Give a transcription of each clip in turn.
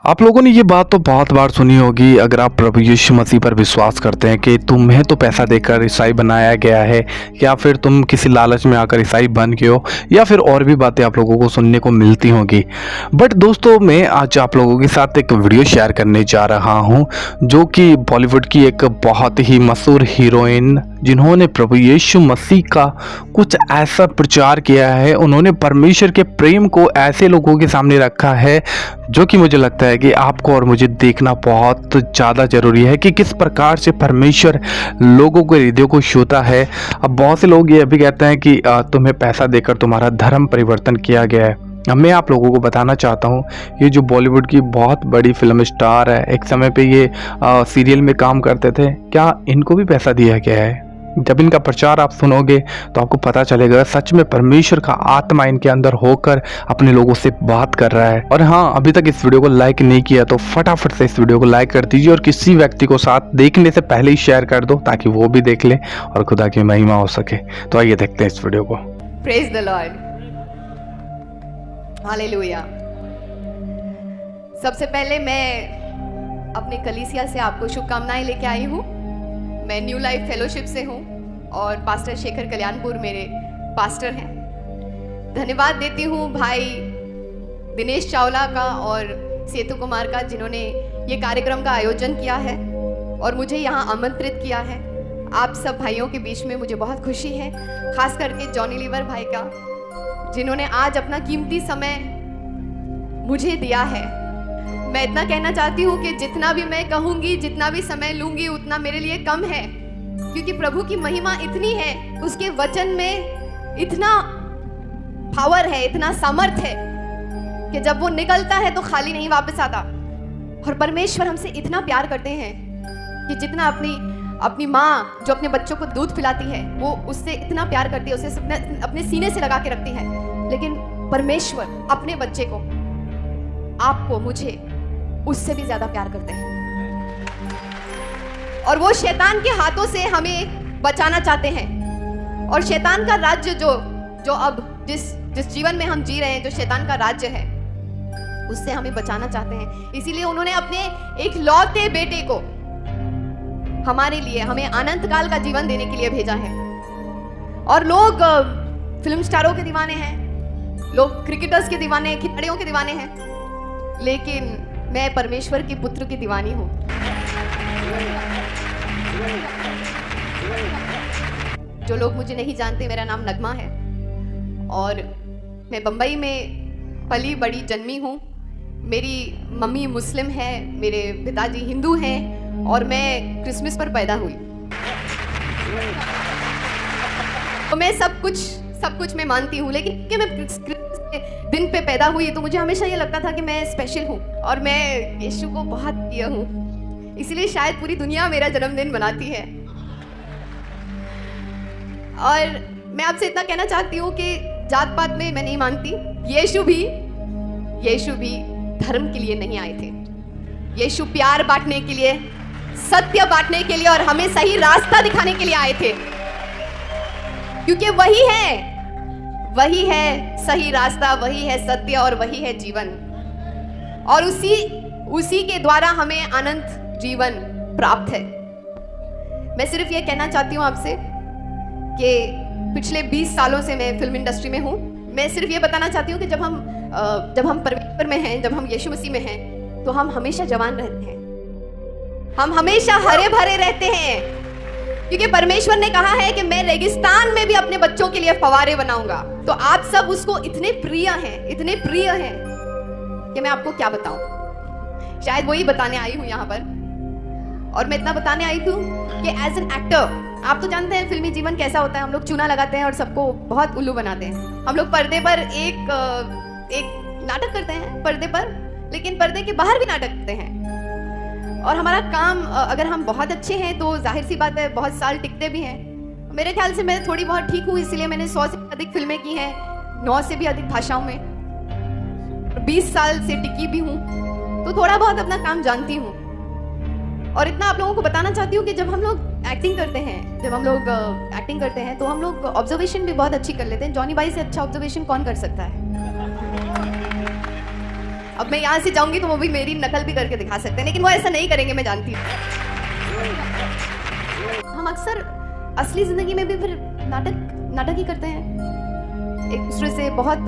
आप लोगों ने ये बात तो बहुत बार सुनी होगी। अगर आप प्रभु यीशु मसीह पर विश्वास करते हैं कि तुम्हें तो पैसा देकर ईसाई बनाया गया है, या फिर तुम किसी लालच में आकर ईसाई बन गए हो, या फिर और भी बातें आप लोगों को सुनने को मिलती होंगी। बट दोस्तों, मैं आज आप लोगों के साथ एक वीडियो शेयर करने जा रहा हूँ, जो कि बॉलीवुड की एक बहुत ही मशहूर हीरोइन, जिन्होंने प्रभु यीशु मसीह का कुछ ऐसा प्रचार किया है, उन्होंने परमेश्वर के प्रेम को ऐसे लोगों के सामने रखा है, जो कि मुझे लगता है कि आपको और मुझे देखना बहुत ज़्यादा ज़रूरी है कि किस प्रकार से परमेश्वर लोगों के हृदय को छूता है। अब बहुत से लोग ये भी कहते हैं कि तुम्हें पैसा देकर तुम्हारा धर्म परिवर्तन किया गया है। अब मैं आप लोगों को बताना चाहता हूँ, ये जो बॉलीवुड की बहुत बड़ी फिल्म स्टार है, एक समय पे ये सीरियल में काम करते थे, क्या इनको भी पैसा दिया गया है? जब इनका प्रचार आप सुनोगे तो आपको पता चलेगा सच में परमेश्वर का आत्मा इनके अंदर होकर अपने लोगों से बात कर रहा है। और हाँ, अभी तक इस वीडियो को लाइक नहीं किया तो फटाफट से इस वीडियो को लाइक कर दीजिए, और किसी व्यक्ति को साथ देखने से पहले ही शेयर कर दो ताकि वो भी देख ले और खुदा की महिमा हो सके। तो आइए देखते हैं इस वीडियो को। Praise the Lord, hallelujah. सबसे पहले मैं अपने कलीसिया से आपको शुभकामनाएं लेके आई हूँ। मैं न्यू लाइफ फेलोशिप से हूँ और पास्टर शेखर कल्याणपुर मेरे पास्टर हैं। धन्यवाद देती हूँ भाई दिनेश चावला का और सेतु कुमार का, जिन्होंने ये कार्यक्रम का आयोजन किया है और मुझे यहाँ आमंत्रित किया है। आप सब भाइयों के बीच में मुझे बहुत खुशी है, खास करके जॉनी लीवर भाई का, जिन्होंने आज अपना कीमती समय मुझे दिया है। मैं इतना कहना चाहती हूँ कि जितना भी मैं कहूँगी, जितना भी समय लूँगी, उतना मेरे लिए कम है, क्योंकि प्रभु की महिमा इतनी है, उसके वचन में इतना पावर है, इतना सामर्थ है कि जब वो निकलता है तो खाली नहीं वापस आता। और परमेश्वर हमसे इतना प्यार करते हैं कि जितना अपनी माँ जो अपने बच्चों को दूध पिलाती है, वो उससे इतना प्यार करती है, उसे अपने सीने से लगा के रखती है, लेकिन परमेश्वर अपने बच्चे को, आपको, मुझे उससे भी ज्यादा प्यार करते हैं। और वो शैतान के हाथों से हमें बचाना चाहते हैं। और शैतान का राज्य जो अब जिस जीवन में हम जी रहे हैं, जो शैतान का राज्य है, उससे हमें बचाना चाहते हैं। इसीलिए उन्होंने अपने एक लौते बेटे को हमारे लिए, हमें अनंत काल का जीवन देने के लिए भेजा है। और लोग फिल्म स्टारों के दीवाने हैं, लोग क्रिकेटर्स के दीवाने, खिलाड़ियों के दीवाने हैं, लेकिन मैं परमेश्वर की पुत्र की दीवानी हूँ। जो लोग मुझे नहीं जानते, मेरा नाम नगमा है और मैं बंबई में पली बड़ी जन्मी हूँ। मेरी मम्मी मुस्लिम है, मेरे पिताजी हिंदू हैं और मैं क्रिसमस पर पैदा हुई। तो मैं सब कुछ मैं मानती हूँ, लेकिन कि मैं दिन पे पैदा हुई तो मुझे हमेशा ये लगता था कि मैं स्पेशल हूँ और मैं यीशु को बहुत प्रिय हूँ। इसलिए शायद पूरी दुनिया मेरा जन्मदिन मनाती है। और मैं आपसे इतना कहना चाहती हूँ कि जात पात में मैं नहीं मानती। यीशु भी धर्म के लिए नहीं आए थे। यीशु प्यार बांटने के लिए, सत्य बांटने के लिए और हमें सही रास्ता दिखाने के लिए आए थे, क्योंकि वही है सही रास्ता, वही है सत्य और वही है जीवन। और उसी के द्वारा हमें अनंत जीवन प्राप्त है। मैं सिर्फ ये कहना चाहती हूँ आपसे कि पिछले 20 सालों से मैं फिल्म इंडस्ट्री में हूँ। मैं सिर्फ ये बताना चाहती हूँ कि जब हम परमेश्वर में हैं, जब हम यीशु मसीह में हैं, तो हम हमेशा जवान रहते हैं, हम हमेशा हरे भरे रहते हैं, क्योंकि परमेश्वर ने कहा है कि मैं रेगिस्तान में भी अपने बच्चों के लिए फवारे बनाऊंगा। तो आप सब उसको इतने प्रिय हैं कि मैं आपको क्या बताऊं। शायद वही बताने आई हूं यहाँ पर। और मैं इतना बताने आई थी कि एज एन एक्टर, आप तो जानते हैं फिल्मी जीवन कैसा होता है। हम लोग चूना लगाते हैं और सबको बहुत उल्लू बनाते हैं। हम लोग पर्दे पर एक नाटक करते हैं पर्दे पर, लेकिन पर्दे के बाहर भी नाटक करते हैं। और हमारा काम, अगर हम बहुत अच्छे हैं तो जाहिर सी बात है बहुत साल टिकते भी हैं। मेरे ख्याल से मैं थोड़ी बहुत ठीक हूँ, इसलिए मैंने 100 से अधिक फिल्में की हैं, 9 से भी अधिक भाषाओं में, 20 साल से टिकी भी हूँ, तो थोड़ा बहुत अपना काम जानती हूँ। और इतना आप लोगों को बताना चाहती हूँ कि जब हम लोग एक्टिंग करते हैं तो हम लोग ऑब्जर्वेशन भी बहुत अच्छी कर लेते हैं। जॉनी भाई से अच्छा ऑब्जर्वेशन कौन कर सकता है? अब मैं यहाँ से जाऊंगी तो वो भी मेरी नकल भी करके दिखा सकते हैं, लेकिन वो ऐसा नहीं करेंगे, मैं जानती हूँ। हम अक्सर असली जिंदगी में भी फिर नाटक ही करते हैं, एक दूसरे से बहुत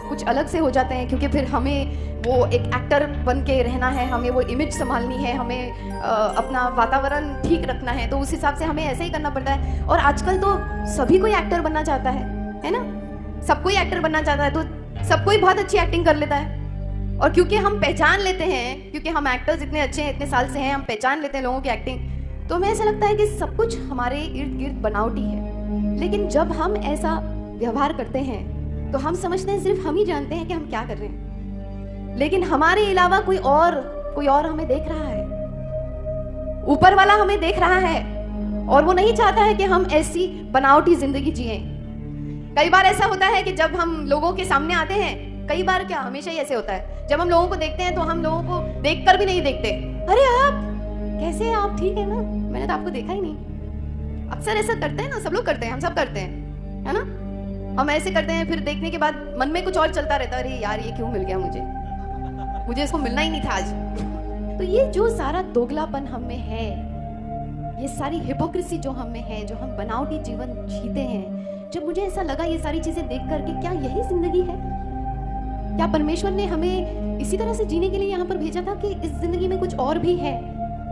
कुछ अलग से हो जाते हैं, क्योंकि फिर हमें वो एक एक्टर बन के रहना है, हमें वो इमेज संभालनी है, हमें अपना वातावरण ठीक रखना है, तो उस हिसाब से हमें ऐसे ही करना पड़ता है। और आजकल तो सभी कोई एक्टर बनना चाहता है ना, सब कोई एक्टर बनना चाहता है, तो सब कोई बहुत अच्छी एक्टिंग कर लेता है। और क्योंकि हम पहचान लेते हैं, क्योंकि हम एक्टर्स इतने अच्छे हैं, इतने साल से हैं, हम पहचान लेते हैं लोगों की एक्टिंग, तो हमें ऐसा लगता है कि सब कुछ हमारे इर्द गिर्द बनावटी है। लेकिन जब हम ऐसा व्यवहार करते हैं तो हम समझते हैं सिर्फ हम ही जानते हैं कि हम क्या कर रहे हैं, लेकिन हमारे अलावा कोई और हमें देख रहा है, ऊपर वाला हमें देख रहा है, और वो नहीं चाहता है कि हम ऐसी बनावटी जिंदगी जिए। कई बार ऐसा होता है कि जब हम लोगों के सामने आते हैं, कई बार क्या हमेशा ही ऐसे होता है, जब हम लोगों को देखते हैं तो हम लोगों को देखकर भी नहीं देखते, अरे आप कैसे हैं, आप ठीक है ना, मैंने तो आपको देखा ही नहीं। अक्सर ऐसा करते हैं ना, सब लोग करते हैं, हम सब करते हैं, है ना। हम ऐसे करते हैं, फिर देखने के बाद मन में कुछ और चलता रहता है, अरे यार ये क्यों मिल गया मुझे इसको मिलना ही नहीं था आज। तो ये जो सारा दोगलापन हम में है, ये सारी हिपोक्रेसी जो हम में है, जो हम बनावटी जीवन जीते हैं, जब मुझे ऐसा लगा ये सारी चीजें देख करके, क्या यही जिंदगी है? क्या परमेश्वर ने हमें इसी तरह से जीने के लिए यहाँ पर भेजा था कि इस जिंदगी में कुछ और भी है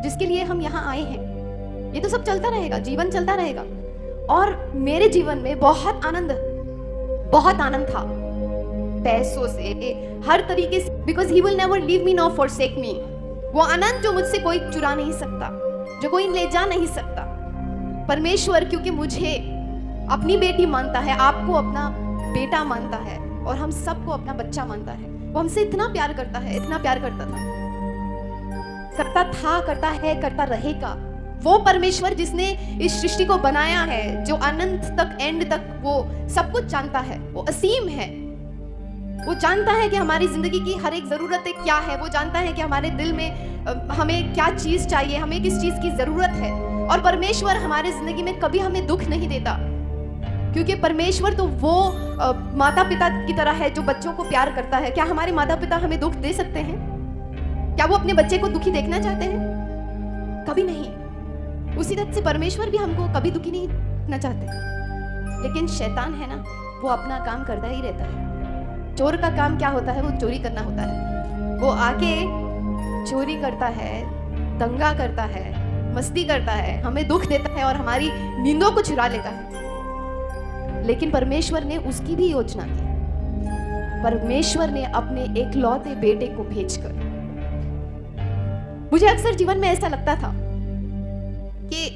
जिसके लिए हम यहाँ आए हैं? ये तो सब चलता रहेगा, जीवन चलता रहेगा। और मेरे जीवन में बहुत आनंद था, पैसों से, हर तरीके से, because he will never leave me nor forsake me. वो आनंद जो मुझसे कोई चुरा नहीं सकता, जो कोई ले जा नहीं सकता। परमेश्वर क्योंकि मुझे अपनी बेटी मानता है, आपको अपना बेटा मानता है, और हम सबको अपना बच्चा मानता है, वो हमसे इतना प्यार करता है, इतना प्यार करता था, करता है, करता रहेगा। वो परमेश्वर जिसने इस सृष्टि को बनाया है, जो अनंत तक, एंड तक वो सब कुछ जानता है, वो असीम है, वो जानता है कि हमारी जिंदगी की हर एक जरूरतें क्या है, वो जानता है कि हमारे दिल में हमें क्या चीज चाहिए, हमें किस चीज की जरूरत है। और परमेश्वर हमारे जिंदगी में कभी हमें दुख नहीं देता, क्योंकि परमेश्वर तो वो माता पिता की तरह है जो बच्चों को प्यार करता है। क्या हमारे माता पिता हमें दुख दे सकते हैं? क्या वो अपने बच्चे को दुखी देखना चाहते हैं? कभी नहीं। उसी तरह से परमेश्वर भी हमको कभी दुखी नहीं देखना चाहते। लेकिन शैतान है ना, वो अपना काम करता ही रहता है। चोर का काम क्या होता है? वो चोरी करना होता है। वो आके चोरी करता है, दंगा करता है, मस्ती करता है, हमें दुख देता है और हमारी नींदों को चुरा लेता है। लेकिन परमेश्वर ने उसकी भी योजना की। परमेश्वर ने अपने एकलौते बेटे को भेजकर, मुझे अक्सर जीवन में ऐसा लगता था कि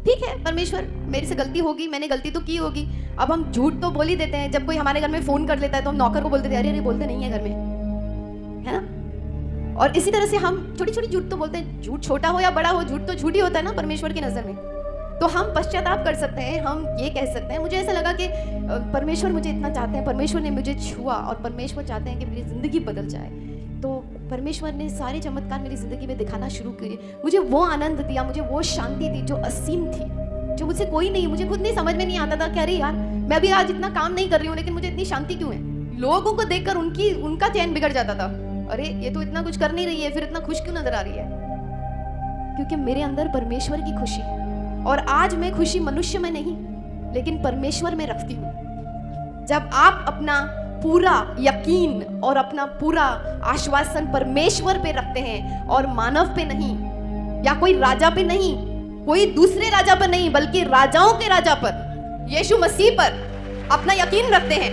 ठीक है परमेश्वर, मेरे से गलती होगी, मैंने गलती तो की होगी। अब हम झूठ तो बोल ही देते हैं। जब कोई हमारे घर में फोन कर लेता है तो हम नौकर को बोलते थे, अरे अरे बोलते नहीं है घर में, है ना। और इसी तरह से हम छोटी छोटी झूठ तो बोलते हैं। झूठ छोटा हो या बड़ा हो, झूठ तो झूठ ही होता है ना परमेश्वर की नजर में। तो हम पश्चाताप कर सकते हैं, हम ये कह सकते हैं। मुझे ऐसा लगा कि परमेश्वर मुझे इतना चाहते हैं, परमेश्वर ने मुझे छुआ और परमेश्वर चाहते हैं कि मेरी जिंदगी बदल जाए। तो परमेश्वर ने सारे चमत्कार मेरी जिंदगी में दिखाना शुरू किए। मुझे वो आनंद दिया, मुझे वो शांति दी जो असीम थी, जो मुझसे कोई नहीं, मुझे खुद नहीं समझ में नहीं आता था कि अरे यार मैं भी आज इतना काम नहीं कर रही हूँ लेकिन मुझे इतनी शांति क्यों है। लोगों को देखकर उनका चैन बिगड़ जाता था। अरे ये तो इतना कुछ कर नहीं रही है, फिर इतना खुश क्यों नजर आ रही है? क्योंकि मेरे अंदर परमेश्वर की खुशी, और आज मैं खुशी मनुष्य में नहीं लेकिन परमेश्वर में रखती हूँ। जब आप अपना पूरा यकीन और अपना पूरा आश्वासन परमेश्वर पे रखते हैं और मानव पे नहीं, या कोई राजा पे नहीं, कोई दूसरे राजा पर नहीं, बल्कि राजाओं के राजा पर, यीशु मसीह पर अपना यकीन रखते हैं,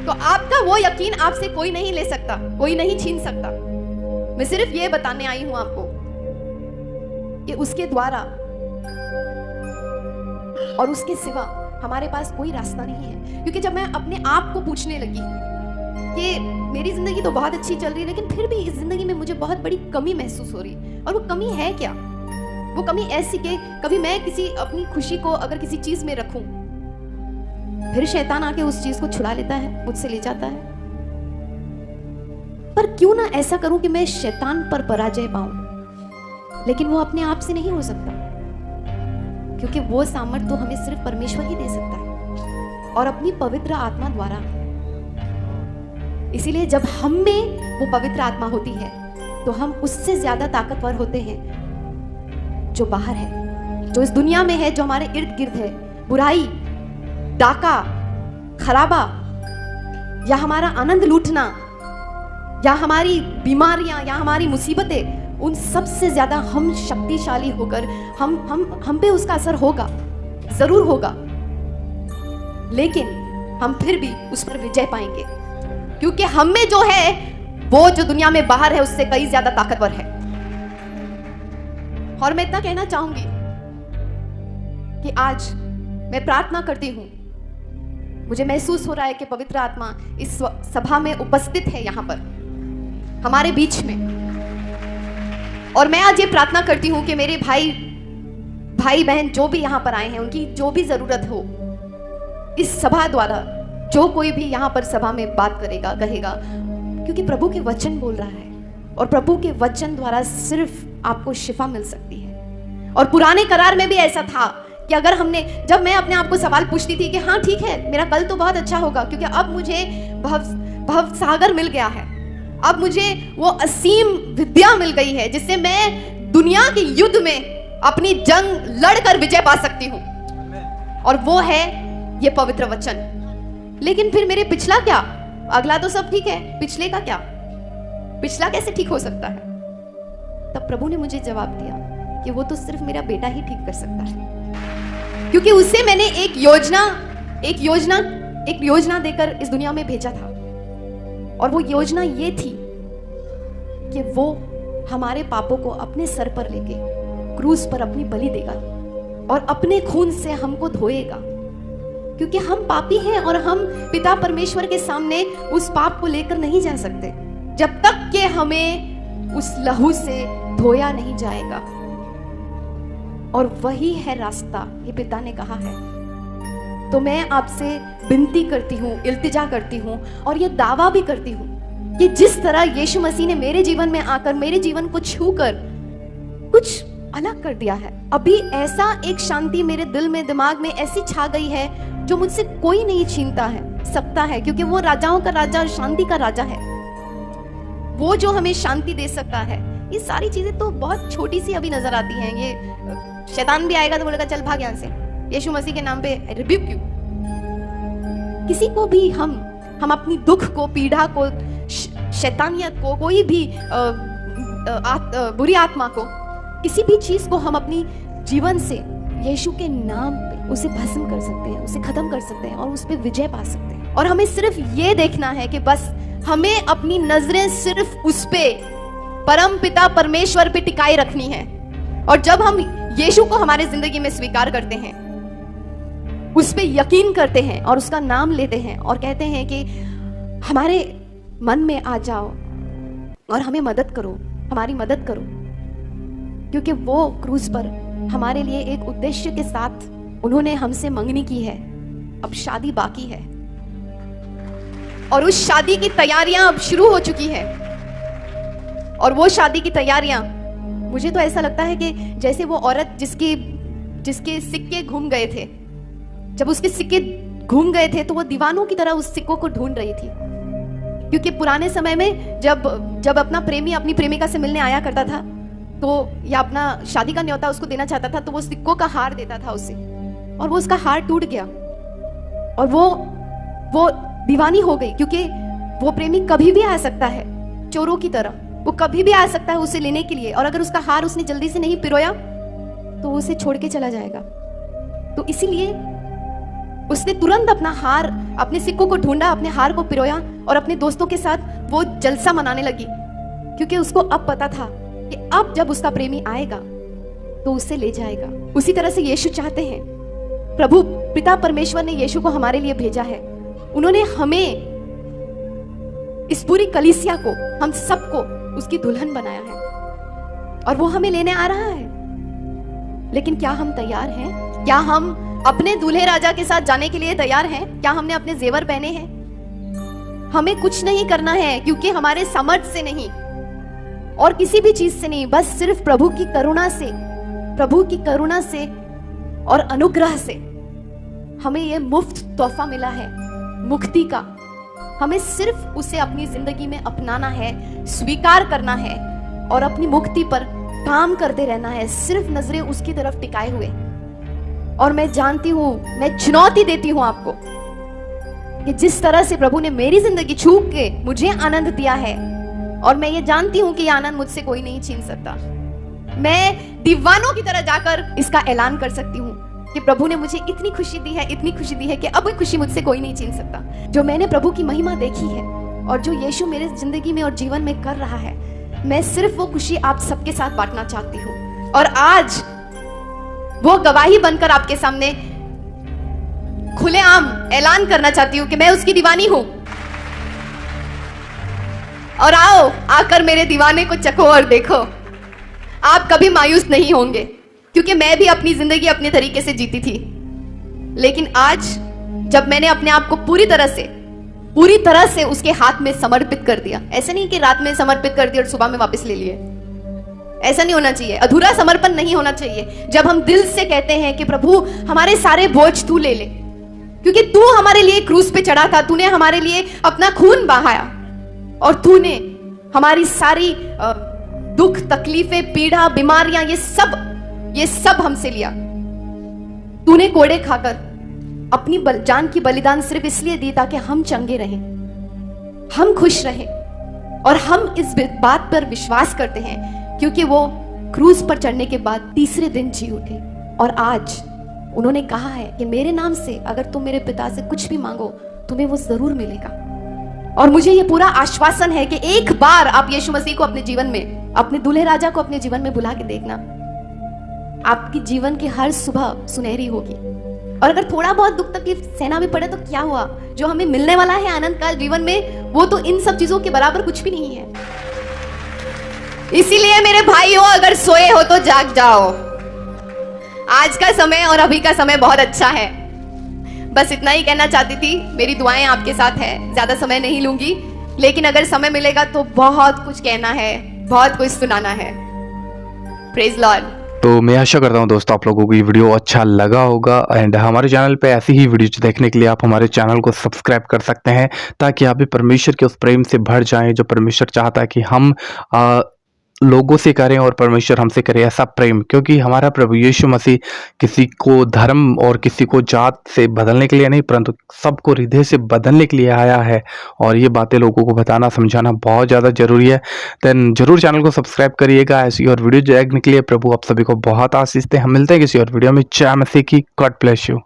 तो आपका वो यकीन आपसे कोई नहीं ले सकता, कोई नहीं छीन सकता। मैं सिर्फ ये बताने आई हूं आपको कि उसके द्वारा और उसके सिवा हमारे पास कोई रास्ता नहीं है। क्योंकि जब मैं अपने आप को पूछने लगी कि मेरी जिंदगी तो बहुत अच्छी चल रही है लेकिन फिर भी इस जिंदगी में मुझे बहुत बड़ी कमी महसूस हो रही है, और वो कमी है क्या? वो कमी ऐसी कि कभी मैं किसी अपनी खुशी को अगर किसी चीज में रखूं, फिर शैतान आके उस चीज को छुड़ा लेता है, मुझसे ले जाता है। पर क्यों ना ऐसा करूं कि मैं शैतान पर पराजय पाऊं। लेकिन वो अपने आप से नहीं हो सकता, क्योंकि वो सामर्थ्य तो हमें सिर्फ परमेश्वर ही दे सकता है, और अपनी पवित्र आत्मा द्वारा। इसीलिए जब हम में वो पवित्र आत्मा होती है तो हम उससे ज्यादा ताकतवर होते हैं जो बाहर है, जो इस दुनिया में है, जो हमारे इर्द गिर्द है। बुराई, डाका, खराबा, या हमारा आनंद लूटना, या हमारी बीमारियां, या हमारी मुसीबतें, उन सब से ज्यादा हम शक्तिशाली होकर हम पे उसका असर होगा, जरूर होगा, लेकिन हम फिर भी उस पर विजय पाएंगे, क्योंकि हम में जो है वो जो दुनिया में बाहर है उससे कई ज्यादा ताकतवर है। और मैं इतना कहना चाहूंगी कि आज मैं प्रार्थना करती हूं, मुझे महसूस हो रहा है कि पवित्र आत्मा इस सभा में उपस्थित है, यहां पर हमारे बीच में। और मैं आज ये प्रार्थना करती हूं कि मेरे भाई बहन जो भी यहां पर आए हैं, उनकी जो भी जरूरत हो, इस सभा द्वारा जो कोई भी यहां पर सभा में बात कहेगा, क्योंकि प्रभु के वचन बोल रहा है और प्रभु के वचन द्वारा सिर्फ आपको शिफा मिल सकती है। और पुराने करार में भी ऐसा था कि अगर जब मैं अपने आप को सवाल पूछती थी कि हाँ ठीक है, मेरा कल तो बहुत अच्छा होगा, क्योंकि अब मुझे भव सागर मिल गया है, अब मुझे वो असीम विद्या मिल गई है जिससे मैं दुनिया के युद्ध में अपनी जंग लड़कर विजय पा सकती हूँ, और वो है ये पवित्र वचन। लेकिन फिर मेरे पिछला क्या, अगला तो सब ठीक है, पिछले का क्या, पिछला कैसे ठीक हो सकता है? तब प्रभु ने मुझे जवाब दिया कि वो तो सिर्फ मेरा बेटा ही ठीक कर सकता है, क्योंकि उसे मैंने एक योजना देकर इस दुनिया में भेजा था। और वो योजना ये थी कि वो हमारे पापों को अपने सर पर लेके क्रूस पर अपनी बलि देगा और अपने खून से हमको धोएगा, क्योंकि हम पापी हैं और हम पिता परमेश्वर के सामने उस पाप को लेकर नहीं जा सकते जब तक कि हमें उस लहू से धोया नहीं जाएगा। और वही है रास्ता, ये पिता ने कहा है। तो मैं आपसे विनती करती हूँ, इल्तिजा करती हूँ और ये दावा भी करती हूँ कि जिस तरह यीशु मसीह ने मेरे जीवन में आकर मेरे जीवन को छूकर कुछ अलग कर दिया है, अभी ऐसा एक शांति मेरे दिल में, दिमाग में ऐसी छा गई है जो मुझसे कोई नहीं छीनता है सकता है, क्योंकि वो राजाओं का राजा और शांति का राजा है। वो जो हमें शांति दे सकता है। ये सारी चीजें तो बहुत छोटी सी अभी नजर आती हैं। ये शैतान भी आएगा तो बोलेगा चल भाग यहाँ से, यीशु मसीह के नाम पे रिब्यूक यू। किसी को भी हम अपनी दुख को, पीड़ा को, शैतानियत को, कोई भी बुरी आत्मा को, किसी भी चीज को हम अपनी जीवन से यीशु के नाम पे उसे भस्म कर सकते हैं, उसे खत्म कर सकते हैं और उस पे विजय पा सकते हैं। और हमें सिर्फ ये देखना है कि बस हमें अपनी नजरें सिर्फ उस पे, परम पिता परमेश्वर पे टिकाए रखनी है। और जब हम यीशु को हमारे जिंदगी में स्वीकार करते हैं, उस पे यकीन करते हैं और उसका नाम लेते हैं और कहते हैं कि हमारे मन में आ जाओ और हमें मदद करो, हमारी मदद करो, क्योंकि वो क्रूस पर हमारे लिए एक उद्देश्य के साथ उन्होंने हमसे मंगनी की है। अब शादी बाकी है और उस शादी की तैयारियां अब शुरू हो चुकी है। और वो शादी की तैयारियां, मुझे तो ऐसा लगता है कि जैसे वो औरत जिसके सिक्के घूम गए थे, जब उसके सिक्के घूम गए थे तो वो दीवानों की तरह उस सिक्कों को ढूंढ रही थी। क्योंकि पुराने समय में जब अपना प्रेमी अपनी प्रेमिका से मिलने आया करता था तो, या अपना शादी का न्योता उसको देना चाहता था, तो वो सिक्कों का हार देता था उसे, और वो उसका हार टूट गया और वो दीवानी हो गई। क्योंकि वो प्रेमी कभी भी आ सकता है, चोरों की तरह वो कभी भी आ सकता है उसे लेने के लिए, और अगर उसका हार उसने जल्दी से नहीं पिरोया तो उसे छोड़ के चला जाएगा। तो इसीलिए उसने तुरंत अपना हार, अपने सिक्कों को ढूंढा, अपने हार को पिरोया और अपने दोस्तों के साथ वो जलसा मनाने लगी, क्योंकि उसको अब पता था कि अब जब उसका प्रेमी आएगा तो उसे ले जाएगा। उसी तरह से यीशु चाहते हैं, प्रभु पिता परमेश्वर ने यीशु को हमारे लिए भेजा है। उन्होंने हमें, इस पूरी कलीसिया को, हम सबको उसकी दुल्हन बनाया है और वो हमें लेने आ रहा है। लेकिन क्या हम तैयार हैं? क्या हम अपने दूल्हे राजा के साथ जाने के लिए तैयार हैं? क्या हमने अपने जेवर पहने हैं? हमें कुछ नहीं करना है, क्योंकि हमारे सामर्थ्य से नहीं और किसी भी चीज से नहीं, बस सिर्फ प्रभु की करुणा से और अनुग्रह से हमें यह मुफ्त तोहफा मिला है, मुक्ति का, हमें सिर्फ उसे अपनी जिंदगी में अपनाना है, स्वीकार करना है और अपनी मुक्ति पर काम करते रहना है, सिर्फ नजरें उसकी तरफ टिकाए हुए। और मैं जानती हूं, मैं चुनौती देती हूं आपको कि जिस तरह से प्रभु ने मेरी जिंदगी छू के मुझे आनंद दिया है, और मैं ये जानती हूं कि ये आनंद मुझसे कोई नहीं छीन सकता। मैं दीवानों की तरह जाकर इसका ऐलान कर सकती हूँ कि प्रभु ने मुझे इतनी खुशी दी है, इतनी खुशी दी है कि अब ये खुशी मुझसे कोई नहीं छीन सकता। जो मैंने प्रभु की महिमा देखी है और जो यीशु मेरे जिंदगी में और जीवन में कर रहा है, मैं सिर्फ वो खुशी आप सबके साथ बांटना चाहती हूँ। और आज वो गवाही बनकर आपके सामने खुलेआम ऐलान करना चाहती हूँ कि मैं उसकी दीवानी हूँ। और आओ, आकर मेरे दीवाने को चखो और देखो, आप कभी मायूस नहीं होंगे, क्योंकि मैं भी अपनी जिंदगी अपने तरीके से जीती थी। लेकिन आज जब मैंने अपने आप को पूरी तरह से उसके हाथ में समर्पित कर दिया, ऐसा नहीं कि रात में समर्पित कर दिया और सुबह में वापस ले लिए, ऐसा नहीं होना चाहिए। अधूरा समर्पण नहीं होना चाहिए। जब हम दिल से कहते हैं कि प्रभु हमारे सारे बोझ तू ले ले, क्योंकि तू हमारे लिए क्रूस पे चढ़ा था, तूने हमारे लिए अपना खून बहाया और तूने हमारी सारी दुख, तकलीफें, पीड़ा, बीमारियां, ये सब हमसे लिया। तूने कोड़े खाकर अपनी जान की बलिदान सिर्फ इसलिए दी ताकि हम चंगे रहें, हम खुश रहें। और हम इस बात पर विश्वास करते हैं क्योंकि वो क्रूस पर चढ़ने के बाद तीसरे दिन जी उठे। और आज उन्होंने कहा है कि मेरे नाम से अगर तुम मेरे पिता से कुछ भी मांगो तुम्हें वो जरूर मिलेगा। और मुझे ये पूरा आश्वासन है कि एक बार आप यीशु मसीह को अपने जीवन में, अपने दूल्हे राजा को अपने जीवन में बुला के देखना, आपकी जीवन की हर सुबह सुनहरी होगी। और अगर थोड़ा बहुत दुख तकलीफ सहना भी पड़े तो क्या हुआ, जो हमें मिलने वाला है आनंद काल जीवन में, वो तो इन सब चीजों के बराबर कुछ भी नहीं है। इसीलिए मेरे भाइयों, अगर सोए हो तो जाग जाओ। आज का समय और अभी का समय बहुत अच्छा है। बस इतना ही कहना चाहती थी। मेरी दुआएं आपके साथ है, ज्यादा समय नहीं लूंगी, लेकिन अगर समय मिलेगा तो बहुत कुछ कहना है, बहुत कुछ सुनाना है। Praise Lord. तो मैं आशा करता हूँ दोस्तों आप लोगों को ये वीडियो अच्छा लगा होगा। एंड हमारे चैनल पे ऐसी ही वीडियोज देखने के लिए आप हमारे चैनल को सब्सक्राइब कर सकते हैं, ताकि आप भी परमेश्वर के उस प्रेम से भर जाएं जो परमेश्वर चाहता है कि हम लोगों से करें और परमेश्वर हमसे करे ऐसा प्रेम। क्योंकि हमारा प्रभु यीशु मसीह किसी को धर्म और किसी को जात से बदलने के लिए नहीं, परंतु सबको हृदय से बदलने के लिए आया है। और ये बातें लोगों को बताना समझाना बहुत ज़्यादा जरूरी है। देन जरूर चैनल को सब्सक्राइब करिएगा ऐसी और वीडियो देखने के लिए। प्रभु आप सभी को बहुत आशीष दे। हम मिलते हैं किसी और वीडियो में। जय मसीह की। God bless you.